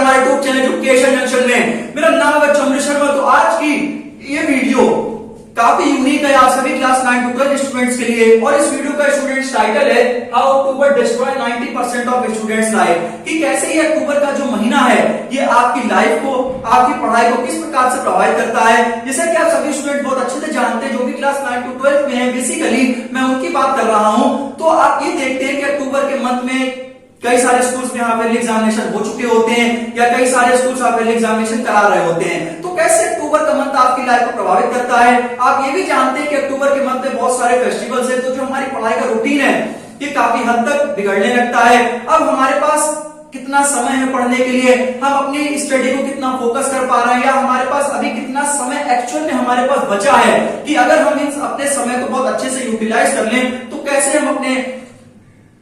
हमारे YouTube channel education junction में। मेरा नाम है बच्चों अमृत शर्मा। तो आज की ये वीडियो काफी यूनिक है आप सभी क्लास 9 to 12 स्टूडेंट्स के लिए। और इस वीडियो का स्टूडेंट्स टाइटल है how October destroy 90% of students life, कि कैसे ये अक्टूबर का जो महीना है ये आपकी लाइफ को, आपकी पढ़ाई को किस प्रकार से प्रभावित करता है। जैसा कि आप सभी स्टूडेंट बहुत अच्छे से जानते हैं, जो भी क्लास 9 to 12 में है, बेसिकली मैं उनकी बात कर रहा हूं। तो आप ये देखते हैं कि अक्टूबर के मंथ में कई सारे स्कूल्स में हाफ ईयरली एग्जामिनेशन हो चुके होते हैं या कई सारे स्कूल्स हाफ ईयरली एग्जामिनेशन करा रहे होते हैं। तो कैसे अक्टूबर का मंथ आपकी लाइफ को प्रभावित करता है। आप ये भी जानते हैं कि अक्टूबर के मंथ में बहुत सारे फेस्टिवल्स हैं, तो जो हमारी पढ़ाई का रूटीन है ये काफी हद तक बिगड़ने लगता है। अब हमारे पास कितना समय है पढ़ने के लिए, हम अपनी स्टडी को कितना फोकस कर पा रहे हैं, या हमारे पास अभी कितना समय एक्चुअल में हमारे पास बचा है, कि अगर हम अपने समय को बहुत अच्छे से यूटिलाइज कर लें तो कैसे हम अपने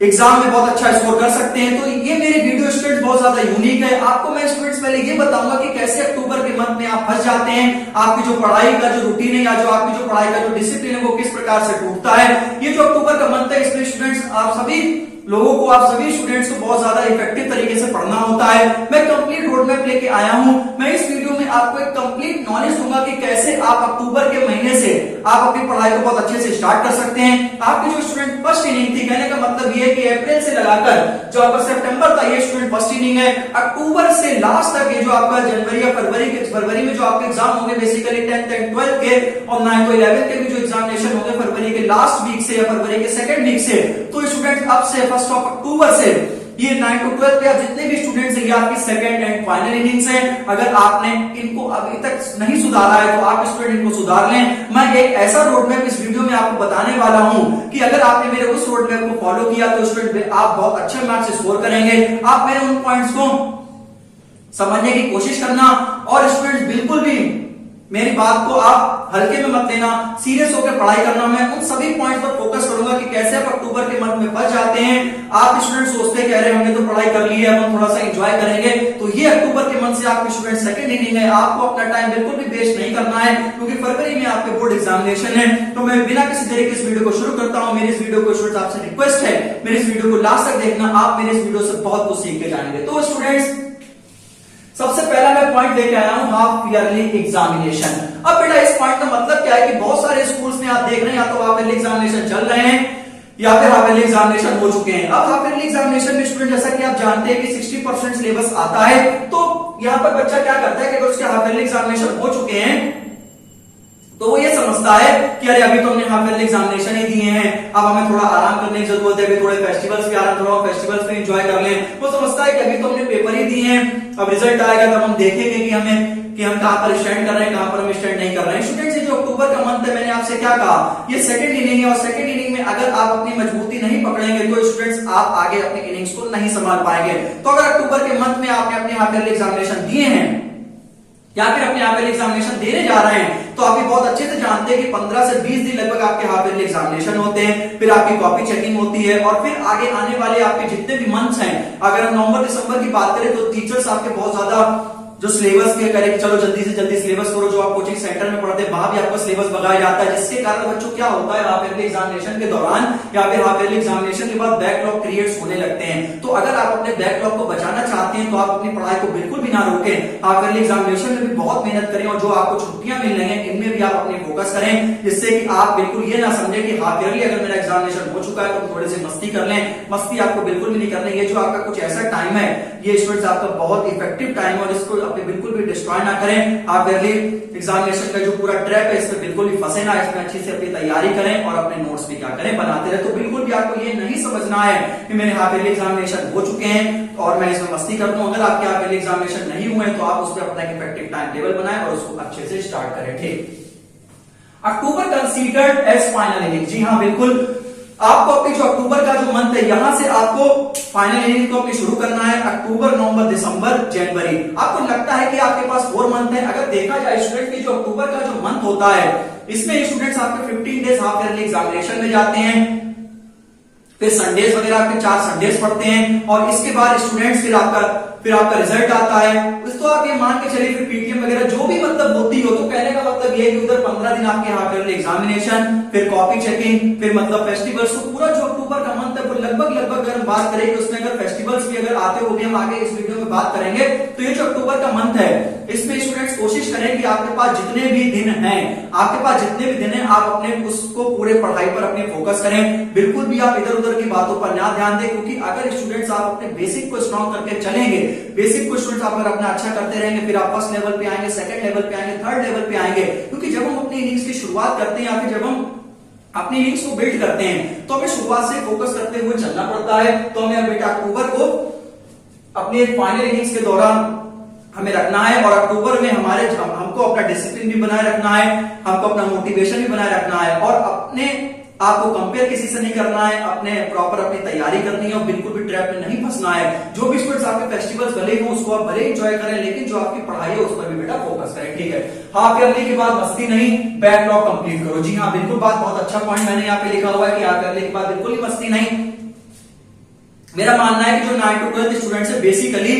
एग्जाम में बहुत अच्छा स्कोर कर सकते हैं। तो ये मेरी वीडियो स्टूडेंट्स बहुत ज्यादा यूनिक है। आपको मैं स्टूडेंट्स पहले ये बताऊंगा कि कैसे अक्टूबर के मंथ में आप फंस जाते हैं, आपकी जो पढ़ाई का जो रूटीन है या जो आपकी जो पढ़ाई का जो डिसिप्लिन है वो किस प्रकार से टूटता है। ये जो अक्टूबर का मंथ है इसमें स्टूडेंट्स आप सभी लोगों को, आप सभी स्टूडेंट्स को बहुत ज्यादा इफेक्टिव तरीके से पढ़ना होता है। मैं कंप्लीट रोड मैप लेके आया हूं। मैं इस वीडियो में आपको एक कंप्लीट नॉलेज दूंगा कि कैसे आप अक्टूबर के महीने से आप अपनी पढ़ाई को बहुत अच्छे से स्टार्ट कर सकते हैं। आपकी जो स्टूडेंट फर्स्ट इनिंग थी, कहने का मतलब ये है कि अप्रैल से लगाकर जो आपका सितंबर था ये स्टूडेंट फर्स्ट इनिंग है। अक्टूबर से लास्ट तक ये जो आपका जनवरी या फरवरी में जो आपके एग्जाम होंगे बेसिकली 10th एंड 12th के और 9th और 11th के भी जो एग्जामिनेशन होंगे फरवरी के लास्ट वीक से या फरवरी के सेकंड वीक से। तो स्टूडेंट अब से 1 अक्टूबर से ये 9 to 12 के जितने भी स्टूडेंट्स हैं ये आपकी सेकंड एंड फाइनल इनिंग्स है। अगर आपने इनको अभी तक नहीं सुधारा है तो आप स्टूडेंट इनको सुधार लें। मैं एक ऐसा रोड मैप इस वीडियो में आपको बताने वाला हूं कि अगर आपने मेरे उस रोड मैप को फॉलो किया तो स्टूडेंट आप बहुत अच्छे मार्क्स स्कोर करेंगे। आप मेरे उन पॉइंट्स को समझने की कोशिश करना और स्टूडेंट बिल्कुल भी मेरी बात को आप हल्के में मत लेना, सीरियस होकर पढ़ाई करना। मैं उन सभी पॉइंट्स पर फोकस करूंगा कि कैसे आप अक्टूबर के मंथ में फंस जाते हैं। आप स्टूडेंट सोचते हैं कि अरे हमने तो पढ़ाई कर ली है, हम थोड़ा सा एंजॉय करेंगे। तो ये अक्टूबर के मंथ से आपके स्टूडेंट सेकंड इनिंग है। आपको अपना टाइम बिल्कुल भी वेस्ट नहीं करना है, क्योंकि फरवरी में आपके बोर्ड एग्जामिनेशन है। तो मैं बिना किसी देरी के इस वीडियो को शुरू करता हूं। मेरी इस वीडियो को स्टूडेंट्स आपसे रिक्वेस्ट है, मेरी इस वीडियो को लास्ट तक देखना। आप मेरे इस वीडियो से बहुत कुछ सीख के जाएंगे। तो स्टूडेंट्स सबसे पहला मैं पॉइंट लेके आया हूं हाफ ईयरली एग्जामिनेशन। अब बेटा इस पॉइंट का मतलब क्या है कि बहुत सारे स्कूल्स में आप देख रहे हैं या तो हाफ ईयरली एग्जामिनेशन चल रहे हैं या फिर हाफ ईयरली एग्जामिनेशन हो चुके हैं। अब हाफ ईयरली एग्जामिनेशन में स्टूडेंट जैसा कि आप जानते हैं कि 60% सिलेबस आता है। तो यहां पर बच्चा क्या करता है कि अगर उसके हाफ ईयरली एग्जामिनेशन हो चुके हैं तो वो ये समझता है कि अरे अभी तो हमने हाफ ईयरली एग्जामिनेशन ही दिए हैं, अब हमें थोड़ा आराम करने की जरूरत है, अभी थोड़े फेस्टिवल्स भी आ रहे हैं, थोड़ा फेस्टिवल्स में एंजॉय कर लें। वो समझता है कि अभी तो हमने पेपर ही दिए हैं, अब रिजल्ट आएगा तब हम देखेंगे कि हम कहां पर स्टैंड कर रहे हैं, कहां पर हम स्टैंड नहीं कर रहे हैं। स्टूडेंट्स ये जो अक्टूबर का मंथ है मैंने आपसे क्या कहा, ये सेकंड इनिंग है और सेकंड इनिंग में अगर आप अपनी मजबूती नहीं पकड़ेंगे तो स्टूडेंट्स आप आगे अपनी इनिंग्स को नहीं संभाल पाएंगे। तो अगर अक्टूबर के मंथ में आपने अपने हाफ ईयरली एग्जामिनेशन दिए हैं या फिर अपने हाफ ईयरली एग्जामिनेशन देने जा रहे हैं तो आप बहुत अच्छे से जानते हैं कि 15 से 20 दिन लगभग आपके हाफ ईयरली एग्जामिनेशन होते हैं, फिर आपकी कॉपी चेकिंग होती है और फिर आगे आने वाले आपके जितने भी मंथ्स हैं, अगर हम नवंबर दिसंबर की बात करें तो टीचर्स आपके बहुत ज्यादा जो सिलेबस के करें कि चलो जल्दी से जल्दी सिलेबस करो। जो आप कोचिंग सेंटर में पढ़ते हैं वहां भी आपका सिलेबस भगाया जाता है, जिसके कारण बच्चों क्या होता है हाफ ईयरली एग्जामिनेशन के दौरान या फिर हाफ ईयरली एग्जामिनेशन के बाद बैकलॉग क्रिएट्स होने लगते हैं। तो अगर आप अपने बैकलॉग को बचाना चाहते हैं तो आप अपनी पढ़ाई को बिल्कुल भी ना रोकें। हाफ ईयरली एग्जामिनेशन में भी बहुत मेहनत करें और जो आपको छुट्टियां मिल रही हैं इनमें भी आप अपनी फोकस करें, जिससे कि आप बिल्कुल ये ना समझे कि हाफ ईयरली अगर मेरा एग्जामिनेशन हो चुका है तो थोड़ी सी मस्ती कर लें। मस्ती आपको बिल्कुल भी नहीं करनी। ये जो आपका कुछ ऐसा टाइम है ये स्टूडेंट्स आपका बहुत इफेक्टिव टाइम है और इसको अपने बिल्कुल भी डिस्ट्रॉय ना करें। हाफ ईयरली एग्जामिनेशन का जो पूरा ट्रैप है इसमें बिल्कुल भी फंसे ना, इसमें अच्छी से अपनी तैयारी करें और अपने नोट्स भी क्या करें बनाते रहे। तो बिल्कुल भी आपको ये नहीं समझना है कि मेरे हाफ ईयरली एग्जामिनेशन हो चुके हैं और मैं इसमें मस्ती कर दूं। अगर आपके हाफ ईयरली एग्जामिनेशन नहीं हुए तो आप उस पर अपना इफेक्टिव टाइम टेबल बनाएं और उसको अच्छे से स्टार्ट करें। ठीक, अक्टूबर कंसीडर्ड एज फाइनल इनिंग। जी हाँ बिल्कुल, आपको अपनी जो अक्टूबर का जो मंथ है यहां से आपको फाइनल इनिंग को अपनी शुरू करना है। अक्टूबर नवंबर दिसंबर जनवरी, आपको लगता है कि आपके पास 4 मंथ है। अगर देखा जाए स्टूडेंट की जो अक्टूबर का जो मंथ होता है इसमें स्टूडेंट्स आपके 15 डेज हाफ ईयरली एग्जामिनेशन में जाते हैं, फिर संडेज वगैरह आपके 4 संडेज पढ़ते हैं और इसके बाद स्टूडेंट्स फिर आपका रिजल्ट आता है। तो आप ये मान के चलिए फिर पीटीएम वगैरह जो भी मतलब होती हो। तो कहने का मतलब ये कि उधर 15 दिन आपके हाफ ईयरली एग्जामिनेशन, फिर कॉपी चेकिंग, फिर मतलब फेस्टिवल्स। तो पूरा जो अक्टूबर का मंथ है वो लगभग अगर हम बात करें कि उसमें अगर फेस्टिवल्स भी की अगर आते हो भी हम आगे इस वीडियो में बात करेंगे। तो ये जो अक्टूबर का मंथ है इसमें स्टूडेंट्स कोशिश करें कि आपके पास जितने भी दिन हैं, आपके पास जितने भी दिन हैं आप अपने उसको पूरे पढ़ाई पर अपने फोकस करें। बिल्कुल भी आप इधर उधर की बातों पर ना ध्यान दें, क्योंकि अगर स्टूडेंट्स आप अपने बेसिक को स्ट्रॉन्ग करके चलेंगे, बेसिक को स्टूडेंट्स आप अगर अपना अच्छा करते रहेंगे, फिर आप फर्स्ट लेवल पे आएंगे, सेकंड लेवल पे आएंगे, थर्ड लेवल पे आएंगे। क्योंकि जब हम अपनी इनिंग्स की शुरुआत करते हैं या फिर जब हम अपनी इनिंग्स को बिल्ड करते हैं तो हमें शुरुआत से फोकस करते हुए चलना पड़ता है। तो हमें बेटा अक्टूबर को अपने फाइनल इनिंग्स के दौरान हमें रखना है, और अक्टूबर में हमको अपना डिसिप्लिन भी बनाए रखना है, हमको अपना मोटिवेशन भी बनाए रखना है, और अपने आपको कंपेयर किसी से नहीं करना है, अपने प्रॉपर अपनी तैयारी करनी है और बिल्कुल भी ट्रैप में नहीं फंसना है। जो भी स्टूडेंट्स आपके फेस्टिवल्स भले ही हो उसको आप भले एंजॉय करें, लेकिन जो आपकी पढ़ाई है उस पर भी बेटा फोकस करें, ठीक है। हाफ ईयरली के बाद मस्ती नहीं, बैकलॉग कंप्लीट करो। जी हाँ, बिल्कुल बात बहुत अच्छा पॉइंट मैंने यहाँ पे लिखा हुआ है कि हाफ ईयरली के बाद बिल्कुल ही मस्ती नहीं। मेरा मानना है कि जो 9 to 12 स्टूडेंट्स है, बेसिकली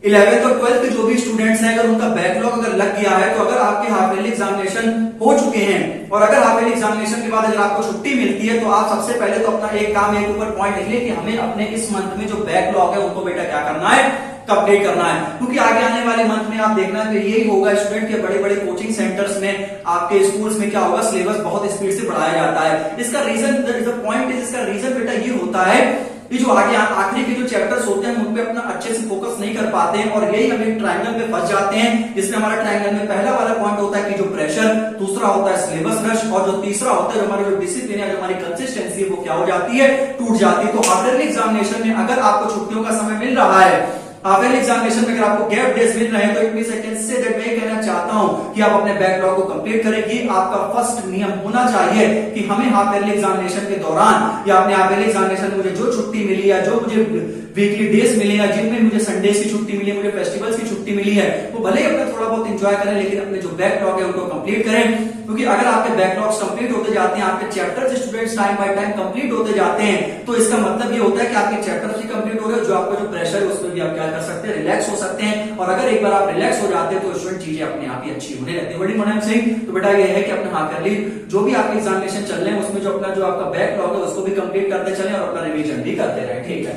11th और 12th के जो भी स्टूडेंट्स हैं, अगर उनका बैकलॉग अगर लग गया है, तो अगर आपके हाफ ईयरली एग्जामिनेशन हो चुके हैं और अगर हाफ ईयरली एग्जामिनेशन के बाद अगर आपको छुट्टी मिलती है, तो आप सबसे पहले तो अपना एक काम एक ऊपर पॉइंट लिख लें कि हमें अपने इस मंथ में जो बैकलॉग है उनको बेटा क्या करना है, कंप्लीट करना है। क्योंकि आगे आने वाले मंथ में आप देखना कि यही होगा स्टूडेंट के बड़े बड़े कोचिंग सेंटर्स में, आपके स्कूल्स में क्या होगा, सिलेबस बहुत स्पीड से बढ़ाया जाता है। इसका रीजन पॉइंट इसका रीजन बेटा ये होता है कि जो आगे आखिरी के जो चैप्टर्स होते हैं उन पे अपना अच्छे से फोकस नहीं कर पाते हैं, और यही हम एक ट्रायंगल में फंस जाते हैं, जिसमें हमारा ट्रायंगल में पहला वाला पॉइंट होता है कि जो प्रेशर, दूसरा होता है सिलेबस रश, और जो तीसरा होता है हमारी जो डिसिप्लिन है, जो हमारी कंसिस्टेंसी है, वो क्या हो जाती है, टूट जाती है। तो हाफ ईयरली एग्जामिनेशन में अगर आपको छुट्टियों का समय मिल रहा है, हाफ ईयरली एग्जामिनेशन में अगर आपको गैप डेज मिल रहे हैं, तो it means I can say that मैं कहना चाहता हूं कि आप अपने बैकलॉग को कंप्लीट करेंगे। आपका फर्स्ट नियम होना चाहिए कि हमें हाफ ईयरली एग्जामिनेशन के दौरान या अपने हाफ ईयरली एग्जामिनेशन में मुझे जो छुट्टी मिली है, जो मुझे वीकली डेज मिले हैं, जिनमें मुझे संडेज की छुट्टी मिली है, मुझे फेस्टिवल्स की छुट्टी मिली है, वो भले ही अपना थोड़ा बहुत एंजॉय करें, लेकिन अपने जो बैकलॉग है उनको कंप्लीट करें। क्योंकि अगर आपके बैकलॉग्स कंप्लीट होते जाते हैं, आपके chapters students time by time complete होते जाते हैं, तो इसका मतलब ये होता है कि आपके चैप्टर्स भी कंप्लीट हो गए, जो आपका जो प्रेशर है उसमें भी आप क्या कर सकते हैं, रिलैक्स हो सकते हैं। और अगर एक बार आप रिलैक्स हो जाते हैं तो स्टूडेंट चीजें अपने आप ही अच्छी होने लगती है। बड़ी मैडम सिंह, तो बेटा ये है कि अपने हाफ ईयरली जो भी आपके एग्जामिनेशन चल रहे हैं उसमें जो अपना जो आपका बैकलॉग है उसको भी कंप्लीट करते चले और अपना रिवीजन भी करते रहे, ठीक है।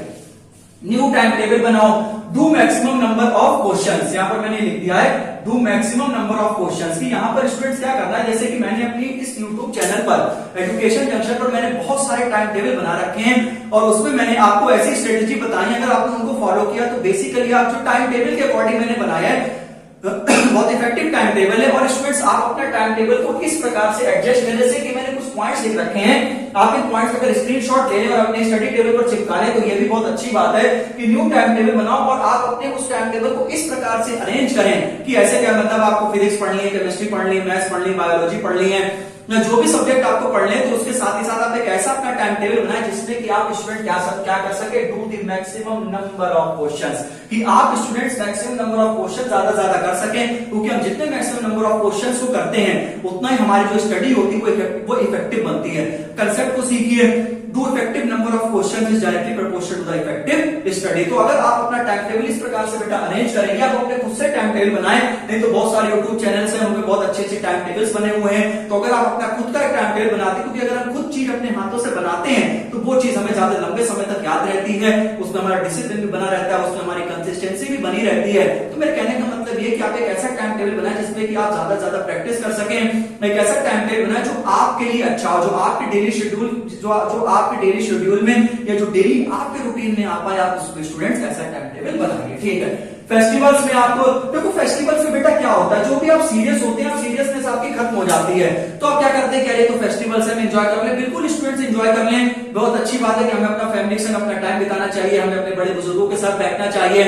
न्यू टाइम टेबल बनाओ, do maximum number of questions. यहां पर मैंने लिख दिया है do maximum number of questions, कि यहां पर स्टूडेंट्स क्या करना है, जैसे कि मैंने अपनी इस YouTube चैनल पर एजुकेशन जंक्शन पर मैंने बहुत सारे टाइम टेबल बना रखे हैं, और उसमें मैंने आपको ऐसी स्ट्रेटेजी बताई है, अगर आपने उनको फॉलो किया तो बेसिकली आप जो टाइम टेबल के अकॉर्डिंग मैंने बनाया है बहुत इफेक्टिव टाइम टेबल है। और स्टूडेंट्स आप अपना टाइम टेबल को इस प्रकार से एडजस्ट करें, जैसे कि मैंने कुछ पॉइंट्स लिख रखे हैं, आप इन पॉइंट्स का अगर स्क्रीनशॉट ले लें और अपने स्टडी टेबल पर चिपका लें, तो ये भी बहुत अच्छी बात है कि न्यू टाइम टेबल बनाओ और आप अपने उस टाइम टेबल को इस प्रकार से अरेंज करें कि ऐसे क्या मतलब आपको फिजिक्स पढ़नी है, केमिस्ट्री पढ़नी है, मैथ्स पढ़नी है, बायोलॉजी पढ़नी है, जो भी सब्जेक्ट आपको पढ़ लें, तो उसके साथ ही साथ आप एक ऐसा अपना टाइम टेबल बनाएं जिसमें कि आप स्टूडेंट क्या कर सके, do the maximum number of questions, कि आप students maximum number of question ज्यादा कर सकें। क्योंकि हम जितने मैक्सिमम नंबर ऑफ क्वेश्चंस को करते हैं उतना ही हमारी जो स्टडी होती है वो इफेक्टिव बनती है। कंसेप्ट को सीखिए, do effective number of question is directly proportional to the effective study. तो अगर आप अपना टाइम टेबल इस प्रकार से बेटा अरेंज करेंगे, आप अपने खुद से टाइम टेबल बनाएं, नहीं तो बहुत सारे यूट्यूब चैनल्स हैं उनमें बहुत अच्छे टाइम टेबल्स बने हुए हैं। तो अगर आप अपना खुद का एक टाइम टेबल बनाते हैं, क्योंकि अगर हम खुद चीज अपने हाथों से बनाते हैं तो वो चीज हमें ज्यादा लंबे समय तक याद रहती है, उसमें हमारा डिसिप्लिन भी बना रहता है, उसमें हमारी कंसिस्टेंसी भी बनी रहती है। तो मेरे कहने का मतलब ये कि आप एक ऐसा टाइम टेबल बनाएं जिसमें कि आप ज्यादा प्रैक्टिस कर सकें, एक ऐसा टाइम टेबल बनाएं जो आपके लिए अच्छा हो, जो आपके डेली शेड्यूल जो आपके डेली शेड्यूल में या जो डेली आपके रूटीन में आ पाए, आप उसको स्टूडेंट्स ऐसा टाइम टेबल बनाइए, ठीक है। फेस्टिवल्स में आपको देखो, फेस्टिवल्स में बेटा क्या होता है, जो भी आप सीरियस होते हैं, सीरियसनेस आपकी खत्म हो जाती है, तो आप क्या करते हैं, कह रहे तो फेस्टिवल्स में एंजॉय कर लें, बिल्कुल स्टूडेंट्स एंजॉय कर लें, बहुत अच्छी बात है कि हमें अपना फैमिली के साथ अपना टाइम बिताना चाहिए, हमें अपने बड़े बुजुर्गों के साथ बैठना चाहिए,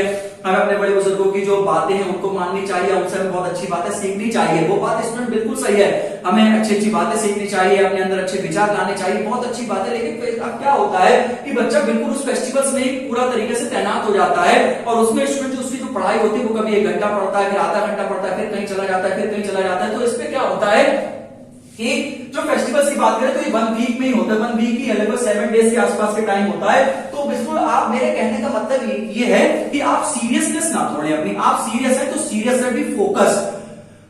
हमें अपने बड़े बुजुर्गों की जो बातें हैं उनको माननी चाहिए, उनसे हमें बहुत अच्छी बातें सीखनी चाहिए, वो बात स्टूडेंट बिल्कुल सही है, हमें अच्छी बातें सीखनी चाहिए, अपने अंदर अच्छे विचार लाने चाहिए, बहुत अच्छी बात है। लेकिन अब क्या होता है कि बच्चा बिल्कुल उस फेस्टिवल्स में ही पूरा तरीके से तैनात हो जाता है, और उसमें स्टूडेंट जो उसकी जो पढ़ाई होती है वो कभी 1 घंटा पढ़ता है, फिर आधा घंटा पढ़ता है, फिर कहीं चला जाता है, फिर कहीं चला जाता है। तो इसमें क्या होता है कि जो फेस्टिवल्स की बात करें तो ये 1 वीक में ही होता है, 1 वीक ही लगभग 7 डेज के आसपास के टाइम होता है। तो बिल्कुल आप, मेरे कहने का मतलब ये है कि आप सीरियसनेस ना छोड़ें अपनी, आप सीरियस है तो सीरियस है भी फोकस,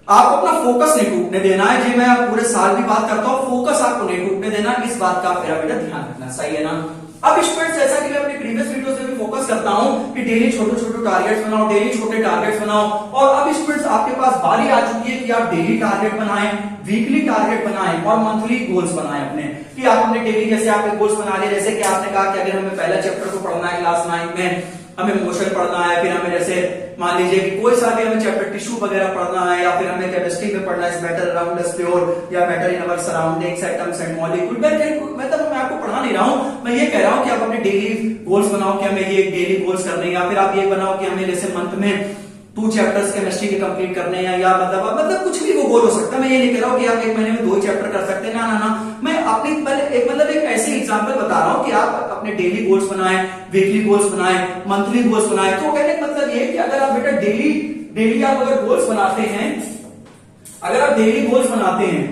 आपको अपना फोकस नहीं टूटने देना है। जी मैं पूरे साल भी बात करता हूं, फोकस आपको नहीं टूटने देना, इस बात का मेरा बेटा ध्यान रखना, सही है ना। अब स्टूडेंट्स जैसा कि मैं अपनी प्रीवियस वीडियोस में भी फोकस फोकस करता हूं कि डेली छोटे छोटे टारगेट्स बनाओ, डेली छोटे टारगेट्स बनाओ। और अब स्टूडेंट्स आपके पास बारी आ चुकी है कि आप डेली टारगेट बनाएं, वीकली टारगेट बनाएं और मंथली गोल्स बनाएं अपने, कि आप अपने डेली जैसे आपने गोल्स बना लिए, जैसे कि आपने कहा कि अगर हमें पहला चैप्टर को पढ़ना है क्लास 9 में, हमें मोशन पढ़ना है, फिर हमें जैसे मान लीजिए कि कोई सा भी हमें चैप्टर टिश्यू वगैरह पढ़ना है, या फिर हमें केमिस्ट्री में पढ़ना है मैटर अराउंड अस प्योर, या matter in our surroundings atoms and molecule. मैं आपको पढ़ा नहीं रहा हूं, मैं ये कह रहा हूं कि आप अपने डेली गोल्स बनाओ कि हमें ये डेली गोल्स करने हैं, या फिर आप ये बनाओ कि हमें जैसे मंथ में 2 चैप्टर्स केमिस्ट्री के कंप्लीट करने हैं, या मतलब कुछ भी वो गोल हो सकता है। मैं ये नहीं कह रहा हूं कि आप एक महीने में 2 चैप्टर कर सकते हैं, ना ना ना, मैं अपनी एक ऐसे एग्जांपल बता रहा हूं कि आप अपने डेली गोल्स बनाएं, वीकली गोल्स बनाएं, मंथली गोल्स बनाएं। तो कहने का मतलब ये कि अगर आप बेटा डेली आप अगर गोल्स बनाते हैं, अगर आप डेली गोल्स बनाते हैं,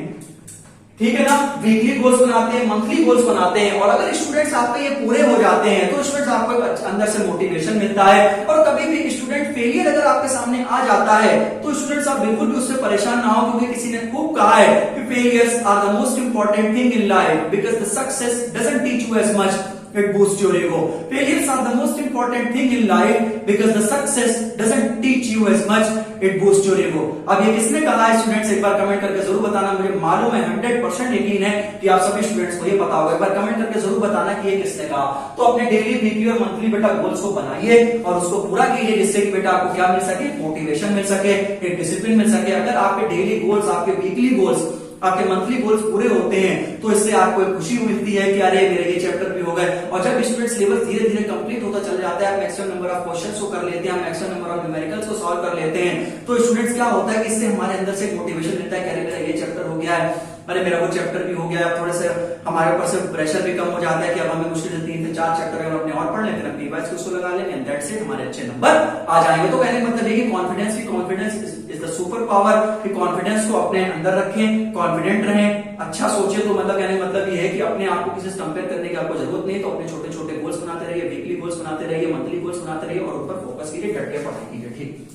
ठीक है ना, वीकली गोल्स बनाते हैं, मंथली गोल्स बनाते हैं, और अगर स्टूडेंट्स आपके ये पूरे हो जाते हैं तो स्टूडेंट्स आपको अंदर से मोटिवेशन मिलता है। और कभी भी स्टूडेंट फेलियर अगर आपके सामने आ जाता है तो स्टूडेंट्स आप बिल्कुल भी उससे परेशान ना हो, क्योंकि किसी ने खूब कहा है कि failures are the most important thing in life because the success doesn't teach you as much, it boosts your ego. Failures are the most important thing in life because the success doesn't teach you as much, it boosts your ego. अब ये किसने कहा है students, एक बार comment करके जरूर बताना, मुझे मालूम है 100% यकीन है कि आप सभी स्टूडेंट्स को ये पता होगा। एक बार कमेंट करके जरूर बताना कि ये किसने कहा। तो अपने डेली, वीकली और मंथली बेटा गोल्स को बनाइए और उसको पूरा कीजिए, जिससे कि बेटा आपको क्या मिल सके, मोटिवेशन मिल सके, एक डिसिप्लिन मिल सके। अगर आपके डेली गोल्स, आपके वीकली गोल्स, आपके मंथली गोल्स पूरे होते हैं तो इससे आपको एक खुशी मिलती है कि अरे मेरे ये चैप्टर भी हो गए। और जब स्टूडेंट सिलेबस धीरे धीरे कंप्लीट होता चल जाता है, आप मैक्सिमम नंबर ऑफ क्वेश्चंस को कर लेते हैं, मैक्सिमम नंबर ऑफ न्यूमेरिकल्स को सॉल्व कर लेते हैं, तो स्टूडेंट्स क्या होता है कि इससे हमारे अंदर से मोटिवेशन मिलता है कि अरे मेरा ये चैप्टर हो गया है, अरे मेरा वो चैप्टर भी हो गया है। थोड़े से हमारे ऊपर से प्रेशर भी कम हो जाता है कि अब हमें मुश्किल से 3 से 4 चैप्टर अगर अपने और पढ़ लें, फिर हम पीवाईस उसको लगा लेंगे, एंड दैट्स इट, हमारे अच्छे नंबर आ जाएंगे। तो कहने का मतलब ये कि confidence is the super power, कि कॉन्फिडेंस को अपने अंदर रखें, कॉन्फिडेंट रहें, अच्छा सोचिए। तो मतलब कहने का मतलब ये है कि अपने आप को किसी से कंपेयर करने की आपको जरूरत नहीं, तो अपने छोटे छोटे गोल्स बनाते रहिए, वीकली गोल्स बनाते रहिए, मंथली गोल्स बनाते रहिए, और ऊपर फोकस कीजिए, डट के पढ़ाई कीजिए। ठीक,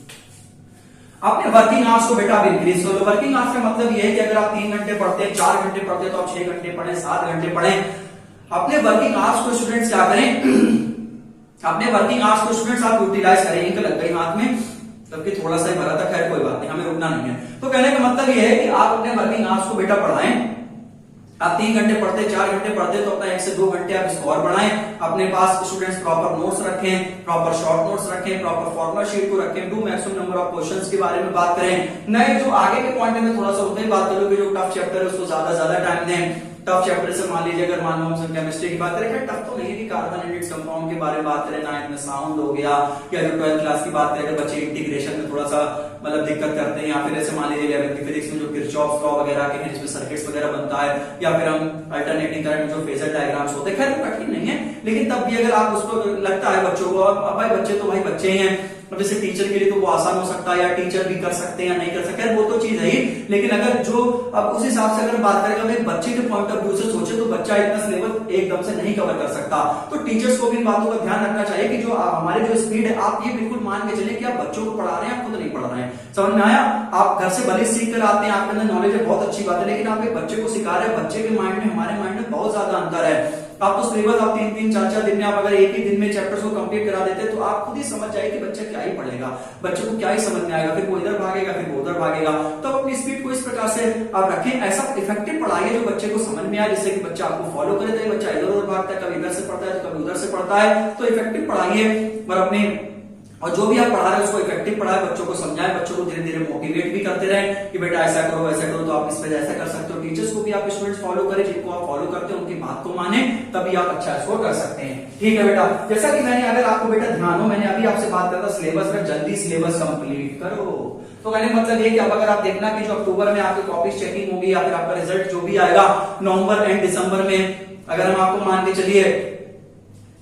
अपने वर्किंग आवर्स को बेटा आप इंक्रीज करो। वर्किंग आवर्स का मतलब ये है कि अगर आप 3 घंटे पढ़ते हैं, 4 घंटे पढ़ते हैं, तो आप 6 घंटे पढ़ें, 7 घंटे पढ़ें। अपने वर्किंग आवर्स को स्टूडेंट्स क्या करें, अपने वर्किंग आवर्स को स्टूडेंट्स आप यूटिलाइज करें। इंक लग गई हाथ में, जबकि थोड़ा सा ही भरा था, खैर कोई बात नहीं, हमें रुकना नहीं है। तो कहने का मतलब ये है कि आप अपने वर्किंग आवर्स को बेटा पढ़ाएं। आप 3 घंटे पढ़ते, 4 घंटे पढ़ते, तो अपना 1 से 2 घंटे आप इसको और बढ़ाएं। अपने पास स्टूडेंट्स प्रॉपर नोट्स रखें, प्रॉपर शॉर्ट नोट्स रखें, प्रॉपर फॉर्मुला शीट को रखें, do maximum number of questions के बारे में बात करें। नए जो आगे के पॉइंट में थोड़ा सा उतना ही बात करोगे, जो टफ चैप्टर है उसको ज्यादा टाइम दें। टफ चैप्टर से मान लीजिए, अगर मान लो हम केमिस्ट्री की बात करें, टफ तो नहीं, कार्बन एंड इट्स कंपाउंड के बारे में बात करें, 9th में साउंड हो गया, या जो 12th क्लास की बात करें, बच्चे इंटीग्रेशन में थोड़ा सा मतलब दिक्कत करते हैं, या फिर ऐसे मान लीजिए 11th की फिजिक्स में जो किरचॉफ लॉ वगैरह के हैं, जिसमें सर्किट्स वगैरह बनता है, या फिर हम अल्टरनेटिंग करंट में जो फेजर डायग्राम्स होते हैं, खैर वो कठिन नहीं है, लेकिन तब भी अगर आप उसको लगता है बच्चों को, अब भाई बच्चे तो भाई बच्चे ही हैं, अब जैसे टीचर के लिए तो वो आसान हो सकता है, या टीचर भी कर सकते हैं या नहीं कर सकते, वो तो चीज है ही। लेकिन अगर जो अब उस हिसाब से अगर बात करें, अगर बच्चे के पॉइंट ऑफ व्यू से सोचे, तो बच्चा इतना सिलेबस एकदम से नहीं कवर कर सकता। तो टीचर्स को भी इन बातों का ध्यान रखना चाहिए कि जो हमारे जो स्पीड है, आप ये बिल्कुल मान के चले कि आप बच्चों को पढ़ा रहे हैं, आप खुद नहीं पढ़ रहे हैं। समझ में आया? आप घर से भले सीख कर आते हैं, आपके अंदर नॉलेज है, बहुत अच्छी बात है, लेकिन आप एक बच्चे को सिखा रहे हैं। बच्चे के माइंड में, हमारे माइंड में बहुत ज्यादा अंतर है। आप तो सिलेबस आप 3-3, 4-4 दिन में आप अगर एक ही दिन में चैप्टर्स को कंप्लीट करा देते, तो आप खुद ही समझ जाए कि बच्चा क्या ही पढ़ेगा, बच्चे को क्या ही समझ में आएगा, फिर वो इधर भागेगा, फिर वो उधर भागेगा। तो अपनी स्पीड को इस प्रकार से आप रखें, ऐसा इफेक्टिव पढ़ाइए जो बच्चे को समझ में आए, जिससे कि बच्चा आपको फॉलो करे। तो बच्चा इधर उधर भागता है, कभी इधर से पढ़ता है, तो कभी उधर से पढ़ता है, तो इफेक्टिव पढ़ाइए। और अपने और जो भी आप पढ़ा रहे हैं उसको इफेक्टिव पढ़ाए, बच्चों को समझाएं, बच्चों को धीरे धीरे मोटिवेट भी करते रहें कि बेटा ऐसा करो, ऐसा करो, तो आप इस पे ऐसा कर सकते हो। टीचर्स को भी आप स्टूडेंट्स फॉलो करें, जिनको आप फॉलो करते हैं उनकी बात को माने, तभी आप अच्छा स्कोर कर सकते हैं। ठीक है बेटा, जैसा कि मैंने, अगर आपको बेटा ध्यान हो, मैंने अभी आपसे बात करता सिलेबस में, जल्दी सिलेबस कंप्लीट करो। तो मैंने मतलब ये कि अब अगर आप देखना कि जो अक्टूबर में आपकी कॉपीज चेकिंग होगी, या फिर आपका रिजल्ट जो भी आएगा नवंबर एंड दिसंबर में, अगर हम आपको मान के चलिए,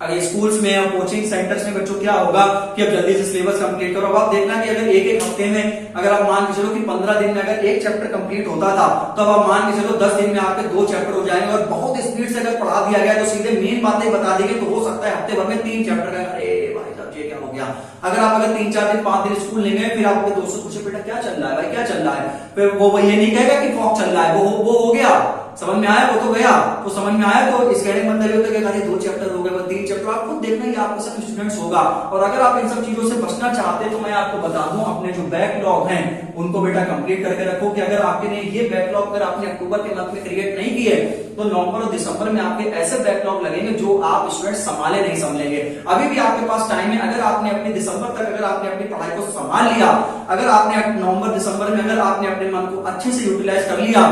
अगर स्कूल्स में और कोचिंग सेंटर्स में बच्चों क्या होगा कि अब जल्दी से सिलेबस कंप्लीट करो। अब आप देखना कि अगर एक हफ्ते में, अगर आप मान के चलो कि 15 दिन में अगर एक चैप्टर कंप्लीट होता था, तो अब आप मान के चलो 10 दिन में आपके 2 चैप्टर हो जाएंगे। और बहुत स्पीड से अगर पढ़ा दिया गया तो सीधे मेन बातें बता दी गई, तो हो सकता है हफ्ते भर में 3 चैप्टर का, अरे भाई साहब ये क्या हो गया। अगर 3-4 दिन 5 दिन स्कूल नहीं गए, फिर आपके दोस्तों पूछे बेटा क्या चल रहा है भाई, क्या चल रहा है, फिर वो ये नहीं कहेगा कि फॉक चल रहा है, वो हो गया, समझ में आया? वो तो गया, तो समझ में आया। तो इस कहने का मतलब ये होता है कि खाली 2 चैप्टर हो गए, 3 चैप्टर, आप खुद देखना ही आपके साथ स्टूडेंट्स होगा। और अगर आप इन सब चीजों से बचना चाहते हैं तो मैं आपको बता दूं, अपने जो बैकलॉग हैं उनको बेटा कंप्लीट करके रखो। कि अगर आपके ने ये बैकलॉग अगर आपने अक्टूबर के मंथ में क्रिएट नहीं किए तो नवंबर और दिसंबर में आपके ऐसे बैकलॉग लगेंगे जो आप स्टूडेंट संभाले नहीं संभलेंगे। अभी भी आपके पास टाइम है, अगर आपने अपने दिसंबर तक अगर आपने अपनी पढ़ाई को संभाल लिया, अगर आपने नवंबर दिसंबर में अगर आपने अपने मन को अच्छे से यूटिलाइज कर लिया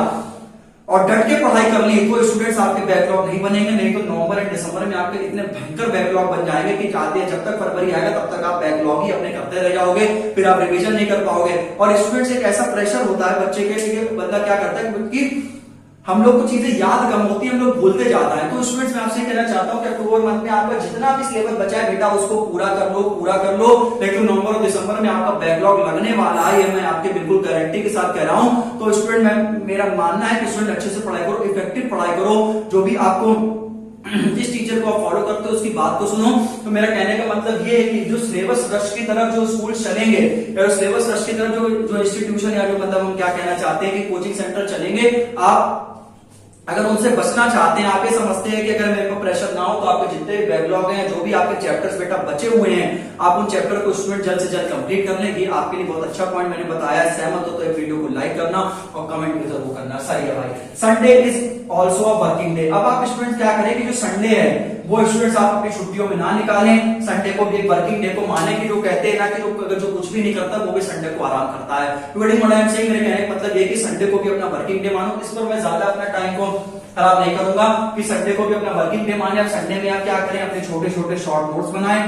और डट के पढ़ाई कर ली, तो स्टूडेंट्स आपके बैकलॉग नहीं बनेंगे। नहीं तो नवंबर एंड दिसंबर में आपके इतने भयंकर बैकलॉग बन जाएंगे कि चाहते हैं जब तक फरवरी आएगा तब तक आप बैकलॉग ही अपने करते रह जाओगे, फिर आप रिवीजन नहीं कर पाओगे। और स्टूडेंट्स एक ऐसा प्रेशर होता है बच्चे के लिए, बंदा क्या करता है कि हम लोग को चीजें याद कम होती है, हम लोग भूलते जाता है। तो स्टूडेंट्स मैं आपसे कहना चाहता हूं कि अक्टूबर मंथ में आपका जितना भी सिलेबस बचा है बेटा उसको पूरा कर लो। लेकिन नवंबर और दिसंबर में आपका बैकलॉग लगने वाला है, ये मैं आपके बिल्कुल गारंटी के साथ कह रहा हूं। तो स्टूडेंट मेरा मानना है कि स्टूडेंट अच्छे से पढ़ाई करो, इफेक्टिव पढ़ाई करो, जो भी आपको जिस टीचर को आप फॉलो करते हो उसकी बात को सुनो। तो मेरा कहने का मतलब ये है कि जो सिलेबस रश की तरफ जो स्कूल चलेंगे, या सिलेबस रश की तरफ जो इंस्टीट्यूशन या जो मतलब हम क्या कहना चाहते हैं कि कोचिंग सेंटर चलेंगे, आप अगर उनसे बचना चाहते हैं, आप ये समझते हैं कि अगर मेरे को प्रेशर ना हो तो आपके जितने भी बैकलॉग हैं, जो भी आपके चैप्टर्स बेटा बचे हुए हैं, आप उन चैप्टर को स्टूडेंट जल्द से जल्द कंप्लीट कर लें। ये आपके लिए बहुत अच्छा पॉइंट मैंने बताया। सहमत हो तो एक वीडियो को लाइक करना और कमेंट भी जरूर करना। सही है भाई। Sunday is also a working day. अब आप स्टूडेंट क्या करें कि जो संडे है वो स्टूडेंट्स आप अपनी छुट्टियों में ना निकालें, संडे को भी एक वर्किंग डे को माने कि जो कहते हैं ना कि अगर जो कुछ भी नहीं करता वो भी संडे को आराम करता है। मेरे कहने का मतलब ये कि संडे को भी अपना वर्किंग डे मानो। इस पर मैं ज्यादा अपना टाइम को खराब नहीं करूंगा कि संडे को भी अपना वर्किंग डे माने। अब संडे में आप क्या करें, अपने छोटे छोटे शॉर्ट नोट्स बनाएं।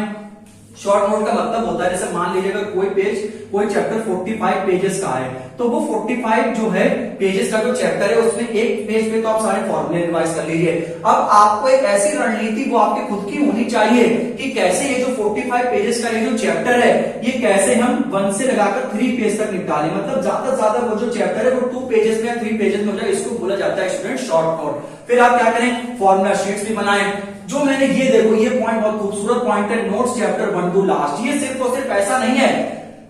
शॉर्ट नोट का मतलब होता है जैसे मान लीजिए अगर कोई चैप्टर 45 पेजेस का है तो वो 45 जो है पेजेस का जो चैप्टर है उसमें एक पेज पे तो आप सारे फॉर्मूले रिवाइज कर लीजिए। अब आपको एक ऐसी रणनीति वो आपकी खुद की होनी चाहिए कि कैसे ये जो 45 पेजेस का ये जो चैप्टर है ये कैसे हम 1 से लगाकर 3 पेज तक निकालें। मतलब ज्यादा से ज्यादा वो जो चैप्टर है वो 2 पेजेस में या 3 पेजेस में हो जाए, इसको बोला जाता है स्टूडेंट शॉर्ट नोट। फिर आप क्या करें, फॉर्मूला शीट्स भी बनाएं। जो मैंने ये देखो ये पॉइंट बहुत खूबसूरत पॉइंट है, नोट्स चैप्टर 1 to लास्ट। ये सिर्फ और सिर्फ ऐसा नहीं है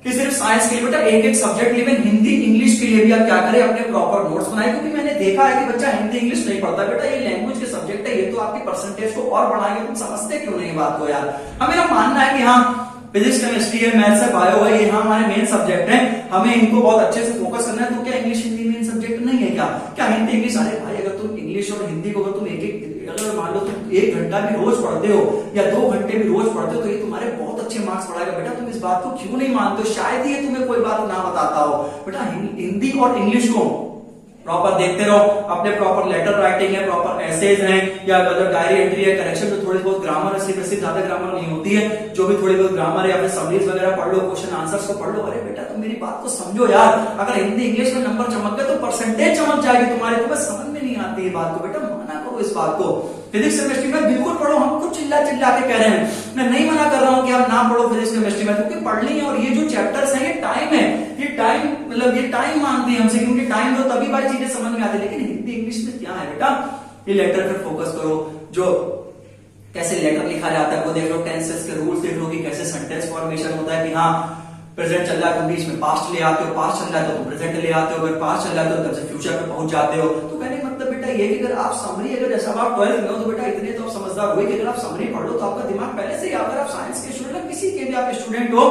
कि सिर्फ साइंस के लिए बेटा, एक एक सब्जेक्ट इवन हिंदी इंग्लिश के लिए भी आप क्या करें, अपने प्रॉपर नोट्स बनाए। क्योंकि मैंने देखा है कि बच्चा हिंदी इंग्लिश नहीं पढ़ता। बेटा ये लैंग्वेज के सब्जेक्ट है, ये तो आपके परसेंटेज को और बढ़ाएंगे। तुम समझते क्यों नहीं बात को यार? मेरा मानना है कि हाँ फिजिक्स केमिस्ट्री है, मैथ्स है, बायो है, ये हाँ हमारे मेन सब्जेक्ट हैं, हमें इनको बहुत अच्छे से फोकस करना है। तो क्या इंग्लिश हिंदी मेन सब्जेक्ट नहीं है क्या हिंदी इंग्लिश? अरे भाई अगर तुम इंग्लिश और हिंदी को अगर तुम अगर मान लो तुम 1 घंटा भी रोज पढ़ते हो या 2 घंटे भी रोज पढ़ते हो तो ये तुम्हारे बहुत अच्छे मार्क्स पढ़ाएगा। बेटा तुम इस बात को क्यों नहीं मानते हो? शायद ये तुम्हें कोई बात ना बताता हो। बेटा हिंदी और इंग्लिश को प्रॉपर देखते रहो। अपने प्रॉपर लेटर राइटिंग है, प्रॉपर एसेज हैं या मतलब डायरी एंट्री है, करेक्शन तो थोड़ी बहुत ग्रामर है, सिर्फ ज्यादा ग्रामर नहीं होती है। जो भी थोड़ी बहुत ग्रामर है या फिर समरीज वगैरह पढ़ लो, क्वेश्चन आंसर्स को पढ़ लो। अरे बेटा तुम मेरी बात को समझो यार, अगर हिंदी इंग्लिश में नंबर चमक गए तो परसेंटेज चमक जाएगी तुम्हारे। तो बस समझ में नहीं आती है बात को, बेटा माना करो इस बात को। फिजिक्स केमिस्ट्री में बिल्कुल पढ़ो, हम कुछ चिल्ला चिल्ला के कह रहे हैं, मैं नहीं मना कर रहा हूं कि आप ना पढ़ो फिजिक्स केमिस्ट्री में, क्योंकि पढ़नी है। और ये जो चैप्टर्स हैं ये टाइम है, ये टाइम मतलब ये टाइम मांगते हैं हमसे, क्योंकि टाइम दो तभी बारी चीजें समझ में आती है। लेकिन हिंदी इंग्लिश में क्या है बेटा, ये लेटर पे फोकस करो, जो कैसे लेटर लिखा जाता है वो देख लो, टेंसेस के रूल्स देख लो कि कैसे सेंटेंस फॉर्मेशन होता है कि हाँ प्रेजेंट चल रहा है तो बीच में पास्ट ले आते हो, पास्ट चल रहा है तो प्रेजेंट ले आते हो, अगर पास्ट चल रहा है तो तब से फ्यूचर पे पहुंच जाते हो। तो कहने का मतलब बेटा ये कि अगर आप समरी अगर जैसा आप 12th में हो तो बेटा इतने तो आप समझदार हुए कि अगर आप समरी पढ़ लो तो आपका दिमाग पहले से ही, अगर आप साइंस के स्टूडेंट किसी के भी आप स्टूडेंट हो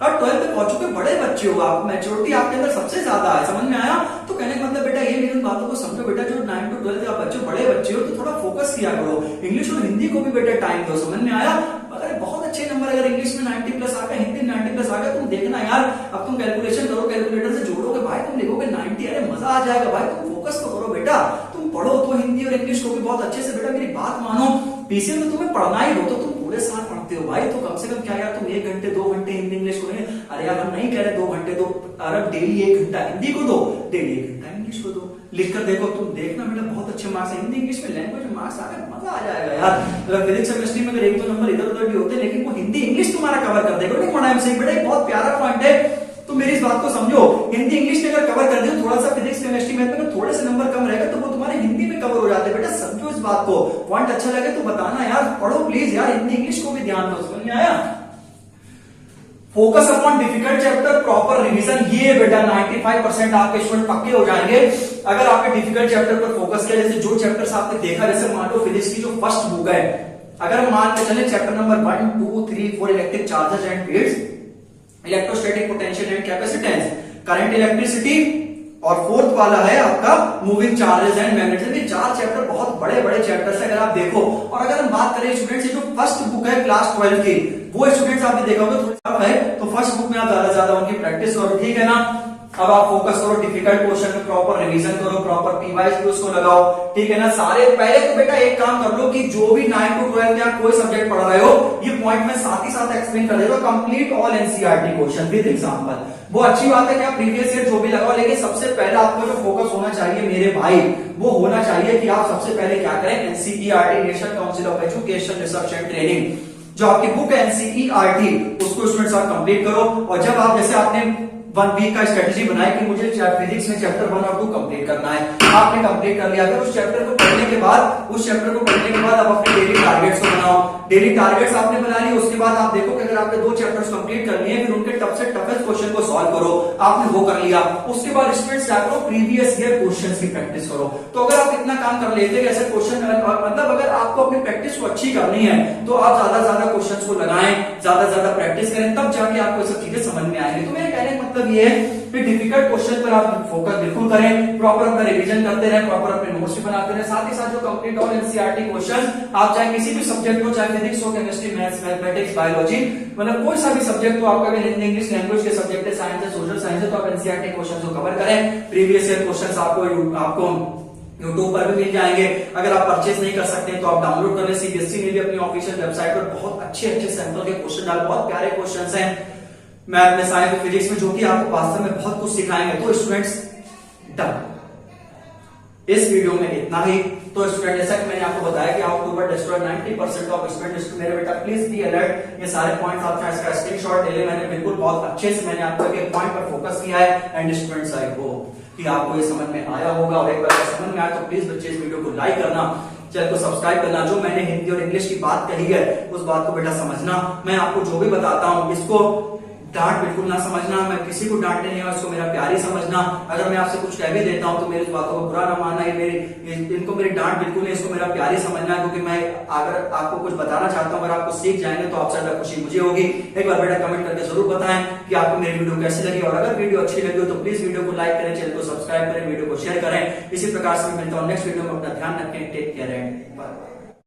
और 12th में पहुंच चुके बड़े बच्चे हो, आप मैच्योरिटी आपके अंदर सबसे ज्यादा है। समझ में आया? तो कहने का मतलब बेटा ये मेरी बातों को समझो बेटा, जो 9 to 12 आप बच्चे बड़े बच्चे हो तो थोड़ा फोकस किया करो, इंग्लिश और हिंदी को भी बेटा टाइम दो। समझ में आया? अगर बहुत अच्छे नंबर अगर इंग्लिश में 90+ आ गए, हिंदी 90+ आ गया, तुम देखना यार, अब तुम कैलकुलेशन करो, कैलकुलेटर से जोड़ोगे भाई, तुम लिखोगे 90, अरे मजा आ जाएगा भाई। तुम फोकस तो करो बेटा, तुम पढ़ो तो हिंदी और इंग्लिश को भी बहुत अच्छे से। बेटा मेरी बात मानो, पीसीएम में तुम्हें पढ़ना ही हो तो तुम पूरे साल पढ़ते हो भाई, तो कम से कम क्या यार तुम 1 घंटे 2 घंटे हिंदी इंग्लिश को नहीं, अरे यार हम नहीं कह रहे 2 घंटे दो, अरे डेली 1 घंटा हिंदी को दो, डेली 1 घंटा इंग्लिश को दो। लिखकर देखो, तुम देखना बेटा बहुत अच्छे मार्क्स है हिंदी इंग्लिश में, लैंग्वेज में मार्क्स आ गए, मजा आ जाएगा यार। अगर फिजिक्स केमिस्ट्री में अगर 1-2 नंबर इधर उधर भी होते लेकिन वो हिंदी इंग्लिश तुम्हारा कवर कर देगा। नहीं मैडम सही बेटा, एक बहुत प्यारा पॉइंट है, तो मेरी इस बात को समझो, हिंदी इंग्लिश ने अगर कवर कर दिया, थोड़ा सा फिजिक्स केमिस्ट्री में थोड़े से नंबर कम रहेगा तो वो तुम्हारे हिंदी में कवर हो जाते हैं। बेटा समझो इस बात को, पॉइंट अच्छा लगे तो बताना यार, पढ़ो प्लीज यार, हिंदी इंग्लिश को भी ध्यान दो। समझ में आया? Focus upon difficult chapter, proper revision. ये बेटा 95% आपके स्टूडेंट पक्के हो जाएंगे अगर आपने डिफिकल्ट चैप्टर पर फोकस किया। जैसे जो चैप्टर्स आपने देखा, जैसे मान लो फिजिक्स की जो फर्स्ट बुक है, अगर हम मान के चले chapter number 1, 2, 3, 4 electric charges and fields, electrostatic potential and capacitance, current electricity, और फोर्थ वाला है आपका मूविंग चार्जेस एंड मैग्नेटिज्म। ये 4 चैप्टर बहुत बड़े बड़े चैप्टर्स है अगर आप देखो। और अगर हम बात करें स्टूडेंट्स, जो फर्स्ट बुक है क्लास 12 की, वो स्टूडेंट्स आपने देखा होगा थोड़ा सा है, तो फर्स्ट बुक में आप ज्यादा उनकी प्रैक्टिस करो, ठीक है ना। अब आप फोकस करो डिफिकल्ट क्वेश्चन में, प्रॉपर रिवीजन करो, प्रॉपर पीवाईज क्यूज को लगाओ, ठीक है ना। सारे पहले तो बेटा एक काम कर लो कि जो भी 9 to 12 या कोई सब्जेक्ट पढ़ रहे हो, ये पॉइंट में साथ ही साथ एक्सप्लेन कर देगा। Complete all NCERT question with example. वो अच्छी बात है कि आप प्रीवियस ईयर जो भी लगाओ, लेकिन सबसे पहले आपका जो फोकस होना चाहिए मेरे भाई, वो होना चाहिए कि आप सबसे पहले क्या करें, NCERT, national council of education research and training, जो आपकी बुक है एनसीईआरटी, उसको स्टूडेंट्स आप कंप्लीट करो। और जब आप जैसे आपने 1 वीक का स्ट्रेटेजी बनाई कि मुझे फिजिक्स में चैप्टर 1 और 2 कंप्लीट करना है, आपने कंप्लीट कर लिया। फिर उस चैप्टर को पढ़ने के बाद आप अपने डेली टारगेट्स को बनाओ। डेली टारगेट्स आपने बना लिए, उसके बाद आप देखो कि अगर आपने 2 चैप्टर्स कंप्लीट कर लिए, फिर उनके टफ से टफेस्ट क्वेश्चन को सॉल्व करो। आपने वो कर लिया, उसके बाद स्टूडेंट्स क्या करो, प्रीवियस ईयर क्वेश्चंस की प्रैक्टिस करो। तो अगर आप इतना काम कर लेते हैं ऐसे क्वेश्चन, मतलब अगर आपको अपनी प्रैक्टिस को अच्छी करनी है, तो आप ज्यादा क्वेश्चंस को लगाएं, ज्यादा प्रैक्टिस करें, तब जाके आपको ये सब चीजें समझ में आएंगी। तो मेरे कहने का मतलब ये है कि डिफिकल्ट क्वेश्चन पर आप फोकस बिल्कुल करें, प्रॉपर अपना रिवीजन करते रहें, प्रॉपर अपने नोट्स भी बनाते रहें। साथ ही साथ जो कंप्लीट ऑल एनसीईआरटी क्वेश्चन, आप चाहे किसी भी सब्जेक्ट हो, चाहे फिजिक्स हो, केमिस्ट्री, मैथ्स, मैथमेटिक्स, बायोलॉजी, मतलब कोई सा भी सब्जेक्ट हो, आपका भी इंग्लिश लैंग्वेज के सब्जेक्ट है, साइंस है, सोशल साइंस है, तो आप एनसीईआरटी क्वेश्चन को कवर करें। प्रीवियस ईयर क्वेश्चन आपको यूट्यूब पर भी मिल जाएंगे। अगर आप परचेज नहीं कर सकते तो आप डाउनलोड कर ले। सीबीएसई ने भी अपनी ऑफिशियल वेबसाइट पर बहुत अच्छे सैंपल के क्वेश्चन डाले, बहुत प्यारे क्वेश्चन हैं मैथ में, साइंस में, फिजिक्स में, जो कि आपको वास्तव में बहुत कुछ सिखाएंगे। तो स्टूडेंट्स डन, इस वीडियो में इतना ही। तो स्टूडेंट, जैसा कि मैंने आपको बताया कि how to but destroy 90% of students, मेरे बेटा प्लीज बी अलर्ट। ये सारे पॉइंट्स आप इसका स्क्रीनशॉट ले ले, मैंने बिल्कुल बहुत अच्छे से मैंने आपको एक पॉइंट पर फोकस किया है। एंड स्टूडेंट्स, आई होप कि आपको ये समझ में आया होगा। और एक बार समझ में आया तो प्लीज बच्चे इस वीडियो को लाइक करना, चैनल को सब्सक्राइब करना। जो मैंने हिंदी और इंग्लिश की बात कही है, उस बात को बेटा समझना। मैं आपको जो भी बताता हूँ, इसको डांट बिल्कुल ना समझना, मैं किसी को डांटने नहीं, इसको मेरा प्यार ही समझना। अगर मैं आपसे कुछ कह भी देता हूं तो मेरी बातों को बुरा ना मानना, इनको मेरी डांट बिल्कुल नहीं, इसको मेरा प्यार ही समझना, क्योंकि मैं अगर आपको कुछ बताना चाहता हूं, अगर आपको सीख जाएंगे तो आपसे ज्यादा खुशी मुझे होगी। एक बार बेटा कमेंट करके जरूर बताएं कि आपको मेरी वीडियो कैसी लगी, और अगर वीडियो अच्छी लगी हो तो प्लीज वीडियो को लाइक करें, चैनल को सब्सक्राइब करें, वीडियो को शेयर करें। इसी प्रकार से मिलता हूं नेक्स्ट वीडियो में। अपना ध्यान रखें, टेक केयर एंड बाय।